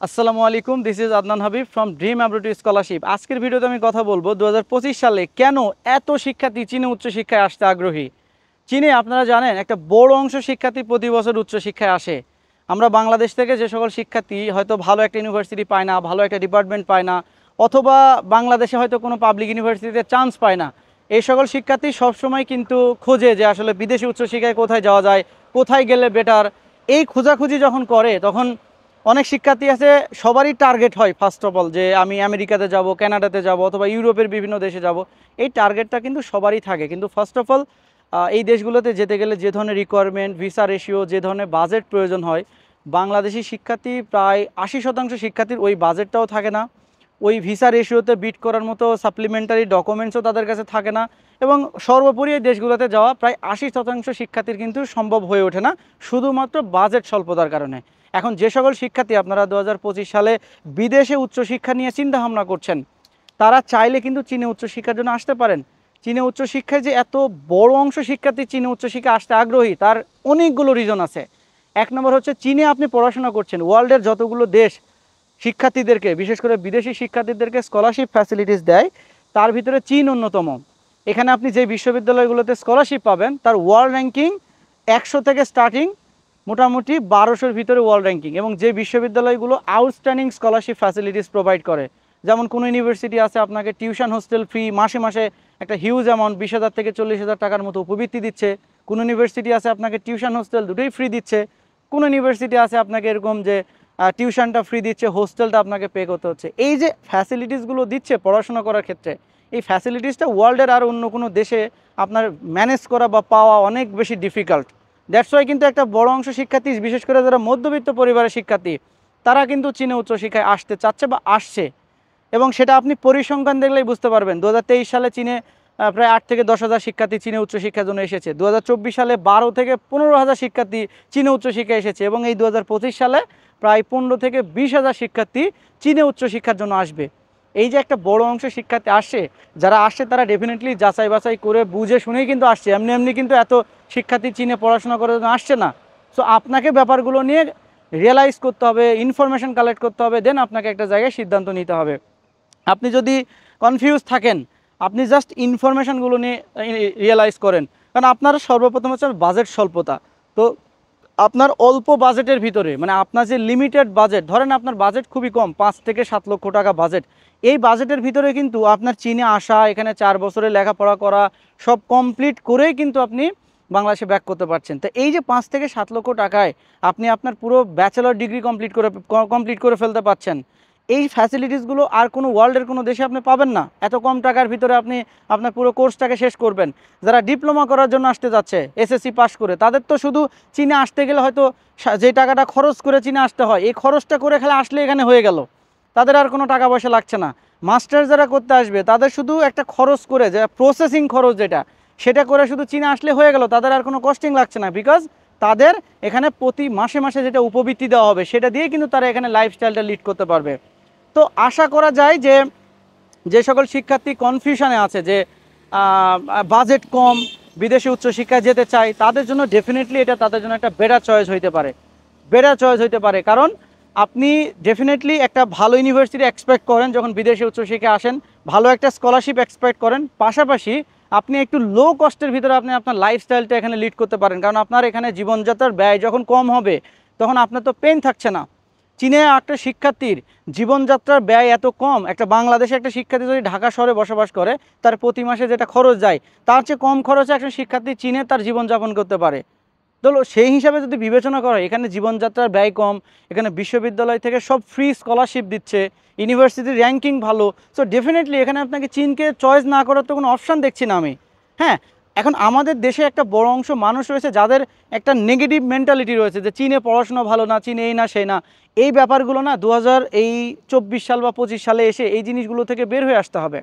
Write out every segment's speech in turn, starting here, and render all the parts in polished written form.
আসসালামু আলাইকুম, this is Adnan Habib from dream abroad scholarship. আজকের ভিডিওতে আমি কথা বলবো 2025 সালে কেন এত শিক্ষার্থী চীনে উচ্চশিক্ষায় আসতে আগ্রহী। চীনে আপনারা জানেন একটা বড় অংশ শিক্ষার্থী প্রতি বছর উচ্চশিক্ষায় আসে। আমরা বাংলাদেশ থেকে যে সকল শিক্ষার্থী হয়তো ভালো একটা ইউনিভার্সিটি পায় না, ভালো একটা ডিপার্টমেন্ট পায় না, অথবা বাংলাদেশে হয়তো কোনো পাবলিক ইউনিভার্সিটিতে চান্স পায় না, এই সকল শিক্ষার্থী সবসময় কিন্তু খোঁজে যে আসলে বিদেশি উচ্চশিক্ষায় কোথায় যাওয়া যায়, কোথায় গেলে বেটার। এই খোঁজাখুঁজি যখন করে তখন অনেক শিক্ষার্থী আছে, সবারই টার্গেট হয় ফার্স্ট অফ অল যে আমি আমেরিকাতে যাব, কানাডাতে যাব, অথবা ইউরোপের বিভিন্ন দেশে যাব। এই টার্গেটটা কিন্তু সবারই থাকে, কিন্তু ফার্স্ট অফ অল এই দেশগুলোতে যেতে গেলে যে ধরনের রিকোয়ারমেন্ট, ভিসা রেশিও, যে ধরনের বাজেট প্রয়োজন হয়, বাংলাদেশি শিক্ষার্থী প্রায় 80% শিক্ষার্থীর ওই বাজেটটাও থাকে না, ওই ভিসা রেশিওতে বিট করার মতো সাপ্লিমেন্টারি ডকুমেন্টসও তাদের কাছে থাকে না, এবং সর্বোপরি এই দেশগুলোতে যাওয়া প্রায় 80% শিক্ষার্থীর কিন্তু সম্ভব হয়ে ওঠে না, শুধুমাত্র বাজেট স্বল্পতার কারণে। এখন যে সকল শিক্ষার্থী আপনারা 2025 সালে বিদেশে উচ্চশিক্ষা নিয়ে চিন্তা ভাবনা করছেন, তারা চাইলে কিন্তু চীনে উচ্চশিক্ষার জন্য আসতে পারেন। চীনে উচ্চশিক্ষায় যে এত বড় অংশ শিক্ষার্থী চীনে উচ্চশিক্ষা আসতে আগ্রহী, তার অনেকগুলো রিজন আছে। এক নম্বর হচ্ছে, চীনে আপনি পড়াশোনা করছেন, ওয়ার্ল্ডের যতগুলো দেশ শিক্ষার্থীদেরকে, বিশেষ করে বিদেশি শিক্ষার্থীদেরকে স্কলারশিপ ফ্যাসিলিটিস দেয়, তার ভিতরে চীন অন্যতম। এখানে আপনি যে বিশ্ববিদ্যালয়গুলোতে স্কলারশিপ পাবেন তার ওয়ার্ল্ড র্যাঙ্কিং 100 থেকে স্টার্টিং মোটামুটি 1200-র ভিতরে ওয়ার্ল্ড র্যাঙ্কিং, এবং যে বিশ্ববিদ্যালয়গুলো আউটস্ট্যান্ডিং স্কলারশিপ ফ্যাসিলিটিস প্রোভাইড করে, যেমন কোনো ইউনিভার্সিটি আছে আপনাকে টিউশন হোস্টেল ফ্রি, মাসে মাসে একটা হিউজ অ্যামাউন্ট 20,000 থেকে 40,000 টাকার মতো উপবৃত্তি দিচ্ছে। কোনো ইউনিভার্সিটি আছে আপনাকে টিউশন হোস্টেল দুটোই ফ্রি দিচ্ছে। কোনো ইউনিভার্সিটি আছে আপনাকে এরকম যে টিউশনটা ফ্রি দিচ্ছে, হোস্টেলটা আপনাকে পে করতে হচ্ছে। এই যে ফ্যাসিলিটিসগুলো দিচ্ছে পড়াশোনা করার ক্ষেত্রে, এই ফ্যাসিলিটিসটা ওয়ার্ল্ডের আর অন্য কোনো দেশে আপনার ম্যানেজ করা বা পাওয়া অনেক বেশি ডিফিকাল্ট। দ্যাটস ওয়াই কিন্তু একটা বড় অংশ শিক্ষার্থী, বিশেষ করে যারা মধ্যবিত্ত পরিবারের শিক্ষার্থী, তারা কিন্তু চীনে উচ্চশিক্ষায় আসতে চাচ্ছে বা আসছে। এবং সেটা আপনি পরিসংখ্যান দেখলেই বুঝতে পারবেন। 2023 সালে চীনে প্রায় 8 থেকে 10,000 শিক্ষার্থী চীনে উচ্চশিক্ষার জন্য এসেছে। 2024 সালে 12 থেকে 15,000 শিক্ষার্থী চীনে উচ্চশিক্ষায় এসেছে, এবং এই 2025 সালে প্রায় 15 থেকে 20,000 শিক্ষার্থী চীনে উচ্চশিক্ষার জন্য আসবে। এই যে একটা বড় অংশ শিক্ষার্থী আসে, যারা আসছে তারা ডেফিনেটলি যাচাই বাছাই করে বুঝে শুনেই কিন্তু আসছে, এমনি এমনি কিন্তু এত শিক্ষার্থী চীনে পড়াশোনা করার জন্য আসছে না। সো আপনাকে ব্যাপারগুলো নিয়ে রিয়েলাইজ করতে হবে, ইনফরমেশন কালেক্ট করতে হবে, দেন আপনাকে একটা জায়গায় সিদ্ধান্ত নিতে হবে। আপনি যদি কনফিউজ থাকেন, আপনি জাস্ট ইনফরমেশনগুলো নিয়ে রিয়েলাইজ করেন। কারণ আপনার সর্বপ্রথম হচ্ছে বাজেট স্বল্পতা। তো আপনার অল্প বাজেটের ভিতরে, মানে আপনার যে লিমিটেড বাজেট, ধরেন আপনার বাজেট খুবই কম, 5 থেকে 7 লক্ষ টাকা বাজেট, এই বাজেটের ভিতরে কিন্তু আপনার চীনে আসা, এখানে 4 বছরের লেখাপড়া করা, সব কমপ্লিট করেই কিন্তু আপনি বাংলাদেশে ব্যাক করতে পারছেন। তো এই যে 5 থেকে 7 লক্ষ টাকায় আপনি আপনার পুরো ব্যাচেলর ডিগ্রি কমপ্লিট করে ফেলতে পারছেন। এই ফ্যাসিলিটিসগুলো আর কোনো ওয়ার্ল্ডের কোনো দেশে আপনি পাবেন না। এত কম টাকার ভিতরে আপনি আপনার পুরো কোর্সটাকে শেষ করবেন। যারা ডিপ্লোমা করার জন্য আসতে যাচ্ছে এসএসসি পাস করে, তাদের তো শুধু চীনে আসতে গেলে হয়তো যে টাকাটা খরচ করে চীনে আসতে হয়, এই খরচটা করে খেলে আসলে এখানে হয়ে গেল, তাদের আর কোনো টাকা পয়সা লাগছে না। মাস্টার্স যারা করতে আসবে, তাদের শুধু একটা খরচ করে, যে প্রসেসিং খরচ যেটা, সেটা করে শুধু চীনে আসলে হয়ে গেল, তাদের আর কোনো কস্টিং লাগছে না। বিকজ তাদের এখানে প্রতি মাসে মাসে যেটা উপবৃত্তি দেওয়া হবে, সেটা দিয়ে কিন্তু তারা এখানে লাইফস্টাইলটা লিড করতে পারবে। তো আশা করা যায় যে যে সকল শিক্ষার্থী কনফিউশনে আছে যে বাজেট কম, বিদেশে উচ্চশিক্ষায় যেতে চায়, তাদের জন্য ডেফিনেটলি এটা তাদের জন্য একটা বেটার চয়েস হইতে পারে। কারণ আপনি ডেফিনেটলি একটা ভালো ইউনিভার্সিটি এক্সপেক্ট করেন যখন বিদেশে উচ্চশিক্ষায় আসেন, ভালো একটা স্কলারশিপ এক্সপেক্ট করেন, পাশাপাশি আপনি একটু লো কস্টের ভিতরে আপনি আপনার লাইফস্টাইলটা এখানে লিড করতে পারেন। কারণ আপনার এখানে জীবনযাত্রার ব্যয় যখন কম হবে, তখন আপনার তো পেন থাকছে না। চীনে একটা শিক্ষার্থীর জীবনযাত্রার ব্যয় এত কম, একটা বাংলাদেশে একটা শিক্ষার্থী যদি ঢাকা শহরে বসবাস করে, তার প্রতি মাসে যেটা খরচ যায়, তার চেয়ে কম খরচে একজন শিক্ষার্থী চীনে তার জীবনযাপন করতে পারে। তো সেই হিসাবে যদি বিবেচনা করা হয়, এখানে জীবনযাত্রার ব্যয় কম, এখানে বিশ্ববিদ্যালয় থেকে সব ফ্রি স্কলারশিপ দিচ্ছে, ইউনিভার্সিটির র্যাঙ্কিং ভালো, সো ডেফিনেটলি এখানে আপনাকে চীনকে চয়েস না করার তো কোনো অপশান দেখছি না আমি। হ্যাঁ, এখন আমাদের দেশে একটা বড় অংশ মানুষ রয়েছে যাদের একটা নেগেটিভ মেন্টালিটি রয়েছে, যে চীনে পড়াশোনা ভালো না, চীনে এই না সেই না। এই ব্যাপারগুলো না 2024 সাল বা 25 সালে এসে এই জিনিসগুলো থেকে বের হয়ে আসতে হবে।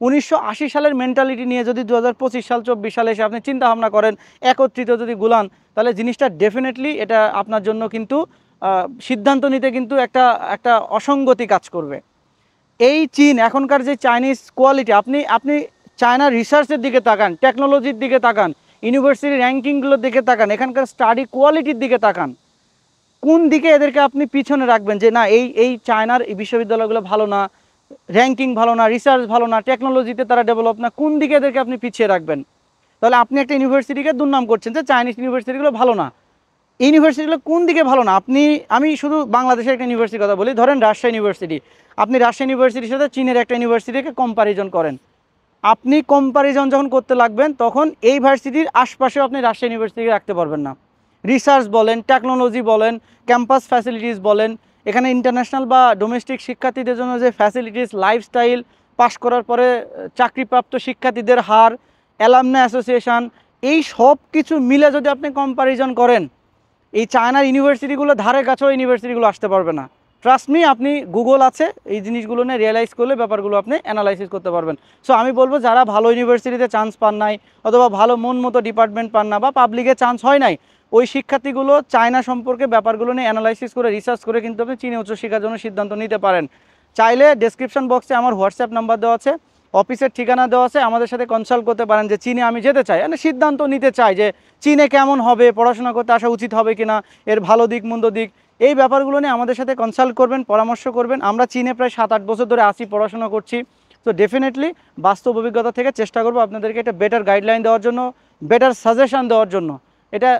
1980 সালের মেন্টালিটি নিয়ে যদি 2025 সাল 24 সালে এসে আপনি চিন্তা ভাবনা করেন, একত্রিত যদি গুলান, তাহলে জিনিসটা ডেফিনেটলি এটা আপনার জন্য কিন্তু সিদ্ধান্ত নিতে কিন্তু একটা একটা অসঙ্গতি কাজ করবে। এই চীন এখনকার যে চাইনিজ কোয়ালিটি, আপনি আপনি চায়নার রিসার্চের দিকে তাকান, টেকনোলজির দিকে তাকান, ইউনিভার্সিটি র্যাঙ্কিংগুলোর দিকে তাকান, এখানকার স্টাডি কোয়ালিটির দিকে তাকান। কোন দিকে এদেরকে আপনি পিছনে রাখবেন যে না এই চায়নার এই বিশ্ববিদ্যালয়গুলো ভালো না, র্যাঙ্কিং ভালো না, রিসার্চ ভালো না, টেকনোলজিতে তারা ডেভেলপ না, কোন দিকে এদেরকে আপনি পিছিয়ে রাখবেন? তাহলে আপনি একটা ইউনিভার্সিটিকে দুর্নাম করছেন যে চাইনিজ ইউনিভার্সিটিগুলো ভালো না। ইউনিভার্সিটিগুলো কোন দিকে ভালো না? আমি শুধু বাংলাদেশের একটা ইউনিভার্সিটির কথা বলি, ধরেন রাজশাহী ইউনিভার্সিটি। আপনি রাজশাহী ইউনিভার্সিটির সাথে চীনের একটা ইউনিভার্সিটিকে কম্পারিজন করেন। আপনি কম্পারিজন যখন করতে লাগবেন তখন এই ভার্সিটির আশপাশেও আপনি রাজশাহী ইউনিভার্সিটিকে রাখতে পারবেন না। রিসার্চ বলেন, টেকনোলজি বলেন, ক্যাম্পাস ফ্যাসিলিটিস বলেন, এখানে ইন্টারন্যাশনাল বা ডোমেস্টিক শিক্ষার্থীদের জন্য যে ফ্যাসিলিটিস, লাইফস্টাইল, পাশ করার পরে চাকরিপ্রাপ্ত শিক্ষার্থীদের হার, অ্যালামনাই অ্যাসোসিয়েশন, এই সব কিছু মিলে যদি আপনি কম্পারিজন করেন, এই চায়নার ইউনিভার্সিটিগুলো ধারে কাছেও ইউনিভার্সিটিগুলো আসতে পারবে না। ট্রাস্ট মি, আপনি গুগল আছে, এই জিনিসগুলো নিয়ে রিয়েলাইজ করলে ব্যাপারগুলো আপনি অ্যানালাইসিস করতে পারবেন। সো আমি বলবো যারা ভালো ইউনিভার্সিটিতে চান্স পান নাই, অথবা ভালো মন মতো ডিপার্টমেন্ট পান না, বা পাবলিকে চান্স হয় নাই, ওই শিক্ষার্থীগুলো চায়না সম্পর্কে ব্যাপারগুলো নিয়ে অ্যানালাইসিস করে রিসার্চ করে কিন্তু আপনি চীনে উচ্চশিক্ষার জন্য সিদ্ধান্ত নিতে পারেন। চাইলে ডেসক্রিপশন বক্সে আমার হোয়াটসঅ্যাপ নাম্বার দেওয়া আছে, অফিসের ঠিকানা দেওয়া আছে, আমাদের সাথে কনসাল্ট করতে পারেন যে চীনে আমি যেতে চাই, মানে সিদ্ধান্ত নিতে চাই যে চীনে কেমন হবে, পড়াশোনা করতে আসা উচিত হবে কিনা, এর ভালো দিক মন্দ দিক, এই ব্যাপারগুলো নিয়ে আমাদের সাথে কনসাল্ট করবেন, পরামর্শ করবেন। আমরা চীনে প্রায় 7-8 বছর ধরে আসি, পড়াশোনা করছি। তো ডেফিনেটলি বাস্তব অভিজ্ঞতা থেকে চেষ্টা করব আপনাদেরকে একটা বেটার গাইডলাইন দেওয়ার জন্য, বেটার সাজেশন দেওয়ার জন্য। এটা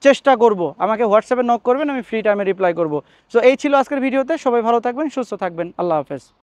চেষ্টা করব। আমাকে হোয়াটসঅ্যাপে নক করবেন, আমি ফ্রি টাইমে রিপ্লাই করব। সো এই ছিল আজকের ভিডিওতে। সবাই ভালো থাকবেন, সুস্থ থাকবেন। আল্লাহ হাফেজ।